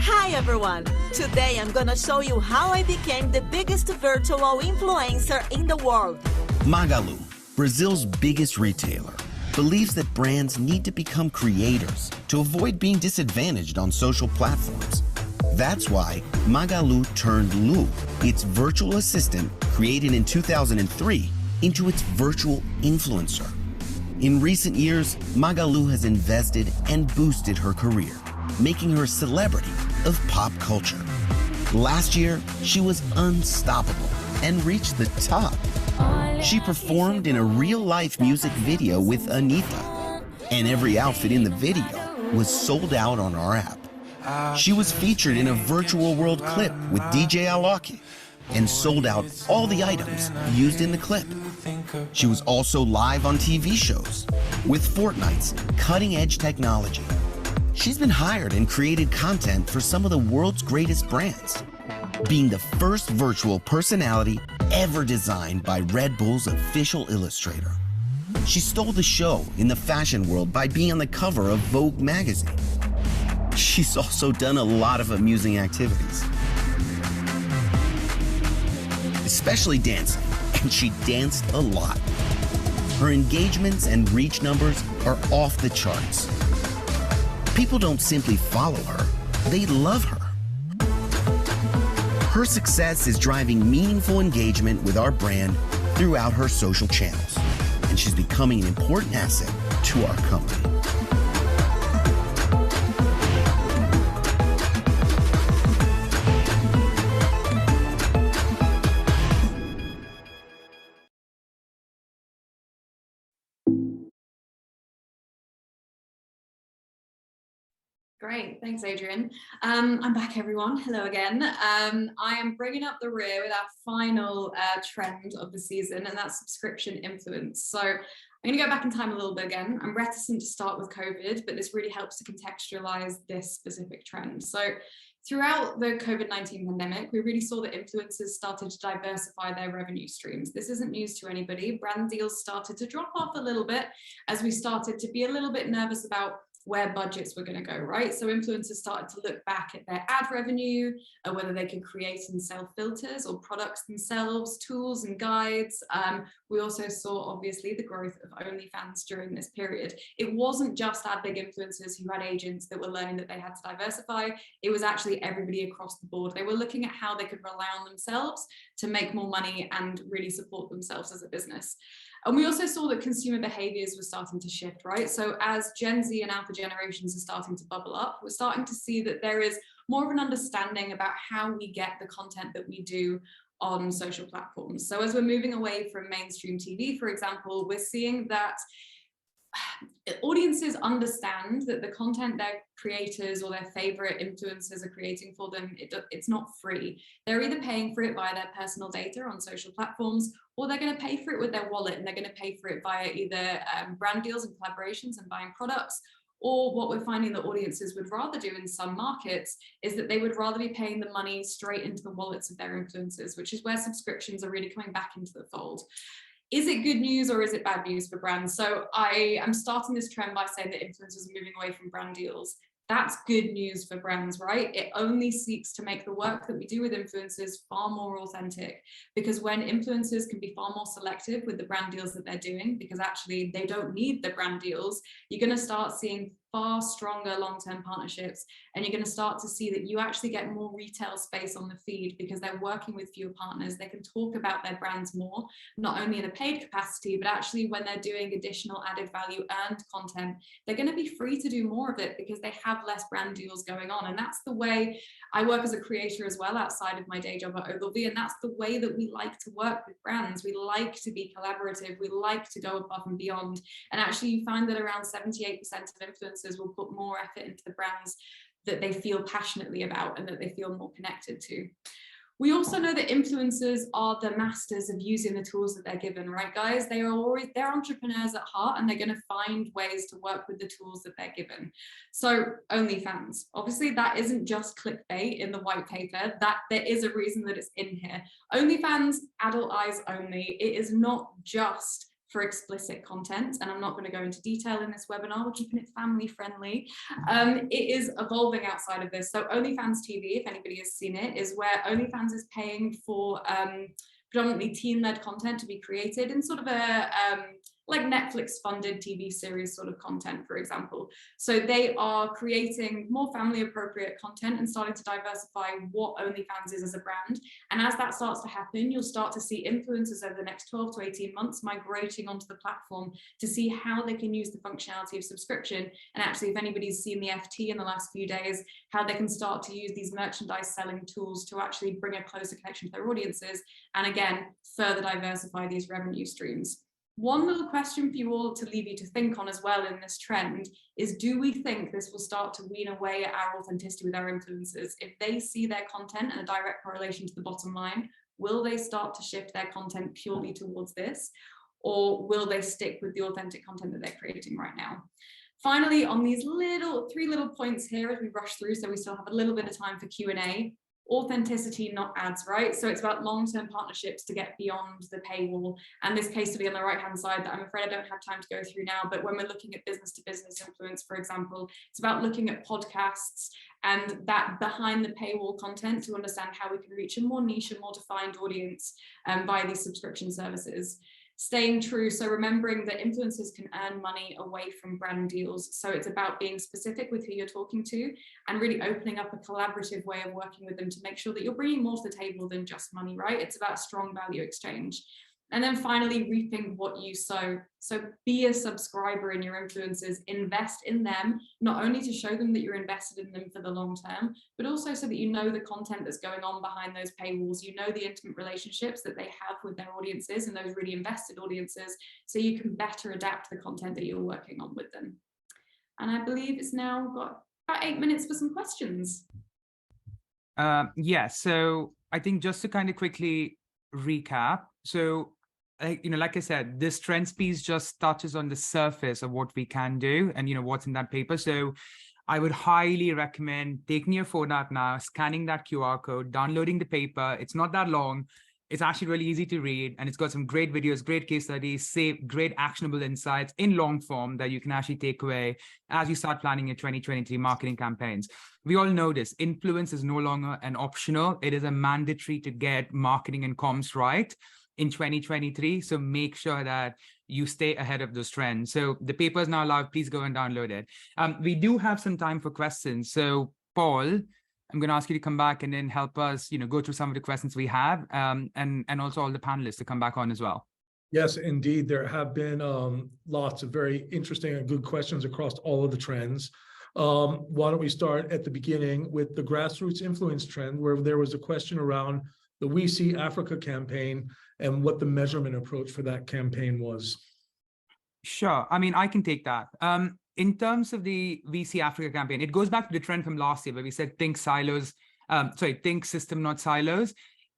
Hi everyone! Today I'm gonna show you how I became the biggest virtual influencer in the world. Magalu, Brazil's biggest retailer, believes that brands need to become creators to avoid being disadvantaged on social platforms. That's why Magalu turned Lu, its virtual assistant created in 2003, into its virtual influencer. In recent years, Magalu has invested and boosted her career, making her a celebrity of pop culture. Last year, she was unstoppable and reached the top. She performed in a real-life music video with Anitta, and every outfit in the video was sold out on our app. She was featured in a virtual world clip with DJ Alaki and sold out all the items used in the clip. She was also live on TV shows with Fortnite's cutting-edge technology. She's been hired and created content for some of the world's greatest brands, being the first virtual personality ever designed by Red Bull's official illustrator. She stole the show in the fashion world by being on the cover of Vogue magazine. She's also done a lot of amusing activities, especially dancing, and she danced a lot. Her engagements and reach numbers are off the charts. People don't simply follow her, they love her. Her success is driving meaningful engagement with our brand throughout her social channels, and she's becoming an important asset to our company. Great, thanks Adrian. I'm back everyone, hello again. I am bringing up the rear with our final trend of the season, and that's subscription influence. So I'm going to go back in time a little bit again. I'm reticent to start with COVID, but this really helps to contextualize this specific trend. So throughout the COVID-19 pandemic, we really saw that influencers started to diversify their revenue streams. This isn't news to anybody. Brand deals started to drop off a little bit as we started to be a little bit nervous about where budgets were going to go, right? So influencers started to look back at their ad revenue, whether they could create and sell filters or products themselves, tools and guides. We also saw, obviously, the growth of OnlyFans during this period. It wasn't just our big influencers who had agents that were learning that they had to diversify. It was actually everybody across the board. They were looking at how they could rely on themselves to make more money and really support themselves as a business. And we also saw that consumer behaviors were starting to shift, right? So as Gen Z and Alpha generations are starting to bubble up, we're starting to see that there is more of an understanding about how we get the content that we do on social platforms. So as we're moving away from mainstream TV, for example, we're seeing that audiences understand that the content their creators or their favorite influencers are creating for them, it's not free. They're either paying for it via their personal data on social platforms, or they're going to pay for it with their wallet, and they're going to pay for it via either brand deals and collaborations and buying products. Or what we're finding that audiences would rather do in some markets is that they would rather be paying the money straight into the wallets of their influencers, which is where subscriptions are really coming back into the fold. Is it good news or is it bad news for brands? So I am starting this trend by saying that influencers are moving away from brand deals. That's good news for brands, right? It only seeks to make the work that we do with influencers far more authentic, because when influencers can be far more selective with the brand deals that they're doing, because actually they don't need the brand deals, you're going to start seeing far stronger long-term partnerships, and you're going to start to see that you actually get more retail space on the feed because they're working with fewer partners. They can talk about their brands more, not only in a paid capacity, but actually when they're doing additional added value earned content, they're going to be free to do more of it because they have less brand deals going on. And that's the way I work as a creator as well outside of my day job at Ogilvy, and that's the way that we like to work with brands. We like to be collaborative, we like to go above and beyond, and actually you find that around 78% of influencers will put more effort into the brands that they feel passionately about and that they feel more connected to. We also know that influencers are the masters of using the tools that they're given, right, guys? They're entrepreneurs at heart, and they're going to find ways to work with the tools that they're given. So OnlyFans, obviously that isn't just clickbait in the white paper, that there is a reason that it's in here. OnlyFans, adult eyes only. It is not just for explicit content, and I'm not going to go into detail in this webinar, we're keeping it family friendly. It is evolving outside of this. So OnlyFans TV, if anybody has seen it, is where OnlyFans is paying for predominantly teen-led content to be created in sort of a like Netflix funded TV series sort of content, for example. So they are creating more family appropriate content and starting to diversify what OnlyFans is as a brand. And as that starts to happen, you'll start to see influencers over the next 12 to 18 months migrating onto the platform to see how they can use the functionality of subscription. And actually, if anybody's seen the FT in the last few days, how they can start to use these merchandise selling tools to actually bring a closer connection to their audiences. And again, further diversify these revenue streams. One little question for you all to leave you to think on as well in this trend is, do we think this will start to wean away at our authenticity with our influencers? If they see their content and a direct correlation to the bottom line, will they start to shift their content purely towards this? Or will they stick with the authentic content that they're creating right now? Finally, on these three little points here as we rush through, so we still have a little bit of time for Q&A. Authenticity, not ads, right? So it's about long-term partnerships to get beyond the paywall. And this case study on the right-hand side that I'm afraid I don't have time to go through now, but when we're looking at business-to-business influence, for example, it's about looking at podcasts and that behind the paywall content to understand how we can reach a more niche and more defined audience via these subscription services. Staying true, so remembering that influencers can earn money away from brand deals. So it's about being specific with who you're talking to and really opening up a collaborative way of working with them to make sure that you're bringing more to the table than just money, right? It's about strong value exchange. And then finally, reaping what you sow. So be a subscriber in your influencers, invest in them, not only to show them that you're invested in them for the long term, but also so that you know the content that's going on behind those paywalls. You know the intimate relationships that they have with their audiences and those really invested audiences, so you can better adapt the content that you're working on with them. And I believe it's now got about 8 minutes for some questions. Yeah, so I think just to kind of quickly recap, so like I said, this trends piece just touches on the surface of what we can do and, what's in that paper. So I would highly recommend taking your phone out now, scanning that QR code, downloading the paper. It's not that long. It's actually really easy to read, and it's got some great videos, great case studies, great actionable insights in long form that you can actually take away as you start planning your 2023 marketing campaigns. We all know this. Influence is no longer an optional. It is a mandatory to get marketing and comms right in 2023. So make sure that you stay ahead of those trends. So the paper is now live. Please go and download it. We do have some time for questions. So Paul, I'm going to ask you to come back and then help us, go through some of the questions we have, and also all the panelists to come back on as well. Yes, indeed. There have been lots of very interesting and good questions across all of the trends. Why don't we start at the beginning with the Grassroots Influence trend, where there was a question around the We See Africa campaign and what the measurement approach for that campaign was. Sure. I mean, I can take that. In terms of the VC Africa campaign, it goes back to the trend from last year where we said think system, not silos.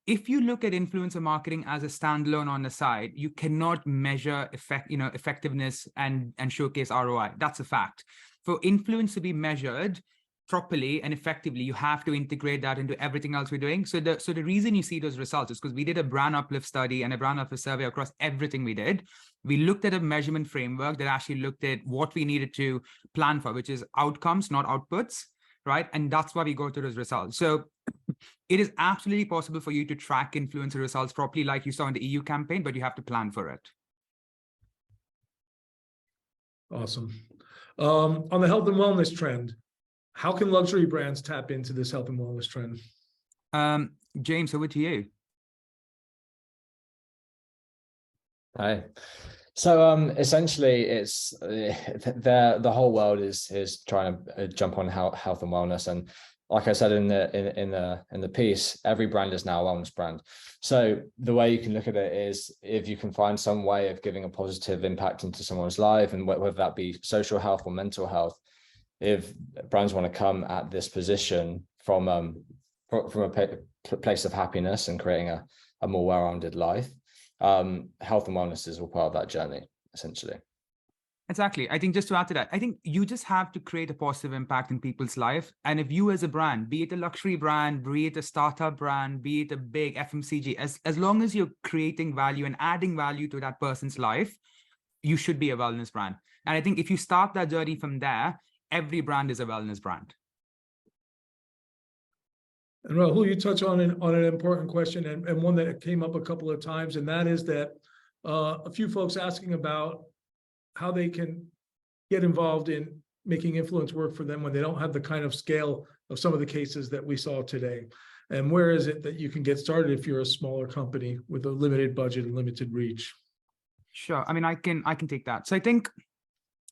If you look at influencer marketing as a standalone on the side, you cannot measure effectiveness and showcase ROI. That's a fact. For influence to be measured properly and effectively, you have to integrate that into everything else we're doing. So the reason you see those results is because we did a brand uplift study and a brand uplift survey across everything we did. We looked at a measurement framework that actually looked at what we needed to plan for, which is outcomes, not outputs, right? And that's why we go to those results. So it is absolutely possible for you to track influencer results properly, like you saw in the EU campaign, but you have to plan for it. Awesome. On the health and wellness trend, how can luxury brands tap into this health and wellness trend? James, over to you. Hi. So essentially, it's the whole world is trying to jump on health and wellness, and like I said in the piece, every brand is now a wellness brand. So the way you can look at it is if you can find some way of giving a positive impact into someone's life, and whether that be social health or mental health, if brands want to come at this position from a place of happiness and creating a more well-rounded life, health and wellness is all part of that journey, essentially. Exactly. I think just to add to that, I think you just have to create a positive impact in people's life. And if you as a brand, be it a luxury brand, be it a startup brand, be it a big FMCG, as long as you're creating value and adding value to that person's life, you should be a wellness brand. And I think if you start that journey from there, every brand is a wellness brand. And Rahul, you touch on an important question and one that came up a couple of times, and that is that a few folks asking about how they can get involved in making influence work for them when they don't have the kind of scale of some of the cases that we saw today. And where is it that you can get started if you're a smaller company with a limited budget and limited reach? Sure. I mean, I can take that. So I think,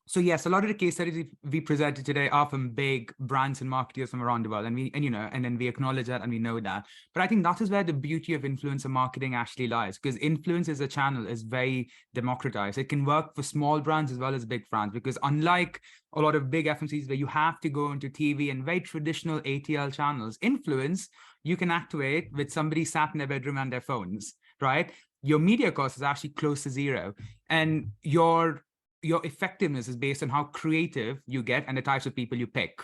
so yes, a lot of the case studies we presented today are from big brands and marketers from around the world, and then we acknowledge that and we know that. But I think that is where the beauty of influencer marketing actually lies, because influence as a channel is very democratized. It can work for small brands as well as big brands, because unlike a lot of big FMCs where you have to go into TV and very traditional ATL channels, influence you can activate with somebody sat in their bedroom and their phones, right? Your media cost is actually close to zero, and your effectiveness is based on how creative you get and the types of people you pick,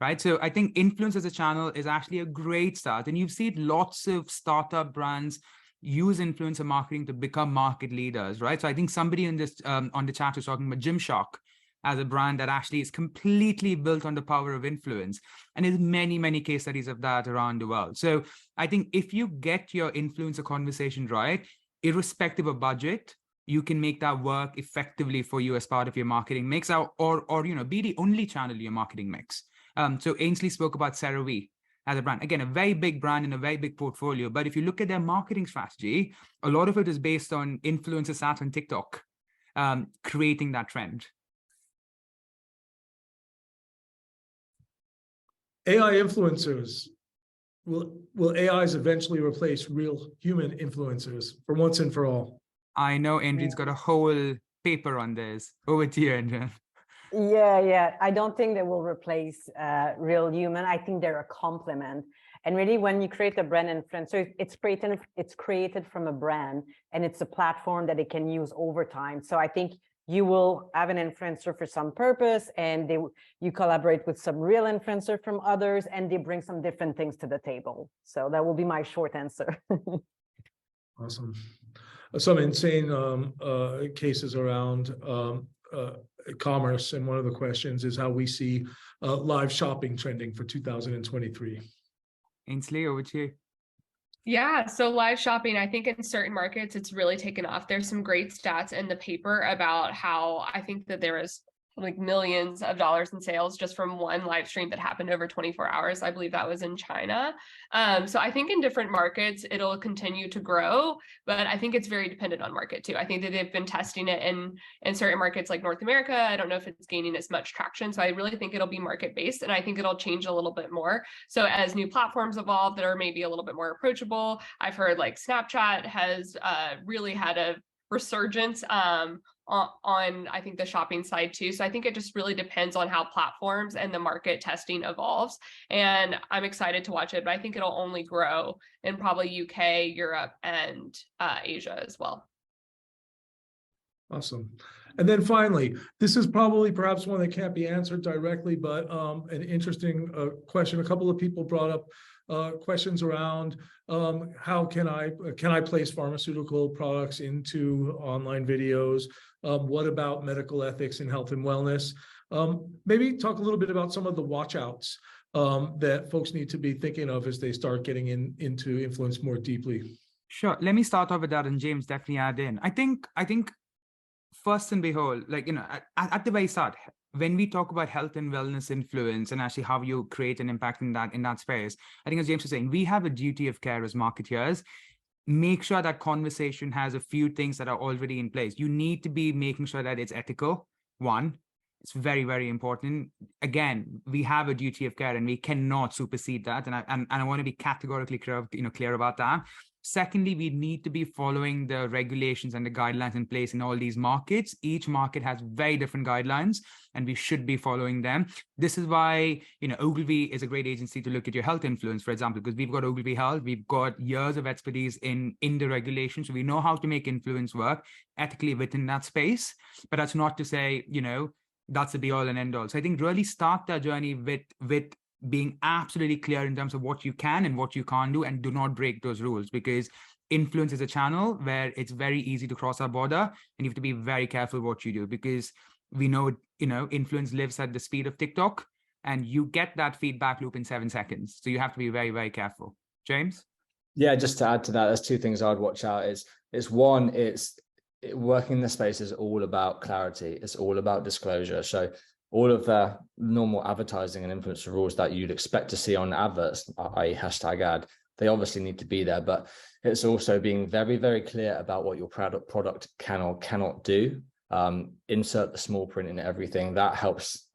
right? So I think influence as a channel is actually a great start. And you've seen lots of startup brands use influencer marketing to become market leaders, right? So I think somebody in this on the chat was talking about Gymshark as a brand that actually is completely built on the power of influence. And there's many, many case studies of that around the world. So I think if you get your influencer conversation right, irrespective of budget, you can make that work effectively for you as part of your marketing mix, or be the only channel in your marketing mix. So Ainsley spoke about CeraVe as a brand. Again, a very big brand and a very big portfolio. But if you look at their marketing strategy, a lot of it is based on influencers sat on TikTok, creating that trend. AI influencers. Will AIs eventually replace real human influencers for once and for all? I know Andreen's got a whole paper on this. Over to you, Andreen. Yeah. I don't think they will replace real human. I think they're a complement. And really, when you create a brand influencer, it's created from a brand, and it's a platform that it can use over time. So I think you will have an influencer for some purpose, and you collaborate with some real influencer from others, and they bring some different things to the table. So that will be my short answer. Awesome. Some insane cases around commerce, and one of the questions is how we see live shopping trending for 2023. Ainsley, over to you. Yeah, so live shopping, I think in certain markets, it's really taken off. There's some great stats in the paper about how I think that there was like millions of dollars in sales just from one live stream that happened over 24 hours. I believe that was in China. So I think in different markets, it'll continue to grow, but I think it's very dependent on market too. I think that they've been testing it in certain markets like North America. I don't know if it's gaining as much traction. So I really think it'll be market-based, and I think it'll change a little bit more. So as new platforms evolve that are maybe a little bit more approachable, I've heard like Snapchat has really had a resurgence on I think the shopping side too. So I think it just really depends on how platforms and the market testing evolves. And I'm excited to watch it, but I think it'll only grow in probably UK, Europe, and Asia as well. Awesome. And then finally, this is probably perhaps one that can't be answered directly, but an interesting question. A couple of people brought up questions around how can I place pharmaceutical products into online videos? What about medical ethics in health and wellness? Maybe talk a little bit about some of the watch outs that folks need to be thinking of as they start getting into influence more deeply. Sure. Let me start off with that, and James definitely add in. I think first and behold, like, you know, at the very start, when we talk about health and wellness influence and actually how you create an impact in that space, I think as James was saying, we have a duty of care as marketeers. Make sure that conversation has a few things that are already in place. You need to be making sure that it's ethical. One, it's very, very important. Again, we have a duty of care and we cannot supersede that. And I want to be categorically clear about that. Secondly, we need to be following the regulations and the guidelines in place in all these markets. Each market has very different guidelines, and we should be following them. This is why, you know, Ogilvy is a great agency to look at your health influence, for example, because we've got Ogilvy Health, we've got years of expertise in the regulations, so we know how to make influence work ethically within that space. But that's not to say, you know, that's the be all and end all. So I think really start that journey with being absolutely clear in terms of what you can and what you can't do, and do not break those rules, because influence is a channel where it's very easy to cross our border, and you have to be very careful what you do, because we know, you know, influence lives at the speed of TikTok, and you get that feedback loop in 7 seconds. So you have to be very, very careful. James? Yeah, just to add to that, there's two things I'd watch out. One, working in the space is all about clarity. It's all about disclosure. So all of the normal advertising and influencer rules that you'd expect to see on adverts, i.e. #ad, they obviously need to be there, but it's also being very, very clear about what your product can or cannot do. Insert the small print in everything. That helps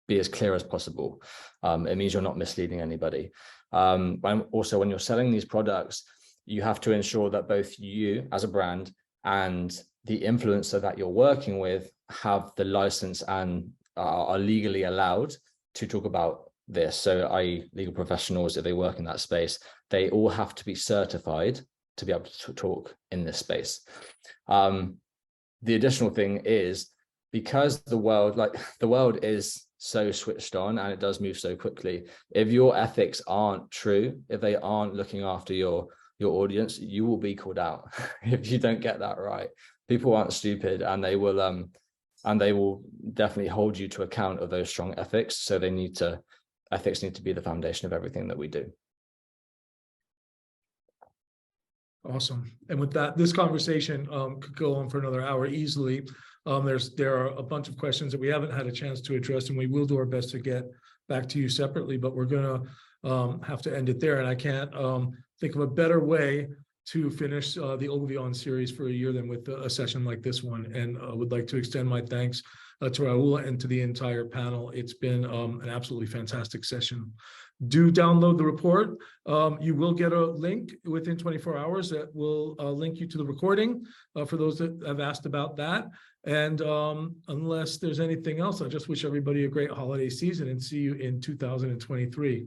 be as clear as possible. It means you're not misleading anybody. Also, when you're selling these products, you have to ensure that both you as a brand and the influencer that you're working with have the license and are legally allowed to talk about this. So i.e. legal professionals, if they work in that space, they all have to be certified to be able to talk in this space. The additional thing is, because the world is so switched on and it does move so quickly, if your ethics aren't true, if they aren't looking after your audience, you will be called out if you don't get that right. People aren't stupid, and they will definitely hold you to account of those strong ethics. So ethics need to be the foundation of everything that we do. Awesome. And with that, this conversation could go on for another hour easily. There are a bunch of questions that we haven't had a chance to address, and we will do our best to get back to you separately, but we're gonna have to end it there. And I can't think of a better way to finish the Ogilvy On series for a year than with a session like this one. And would like to extend my thanks to Rahul and to the entire panel. It's been an absolutely fantastic session. Do download the report. You will get a link within 24 hours that will link you to the recording for those that have asked about that. And unless there's anything else, I just wish everybody a great holiday season and see you in 2023.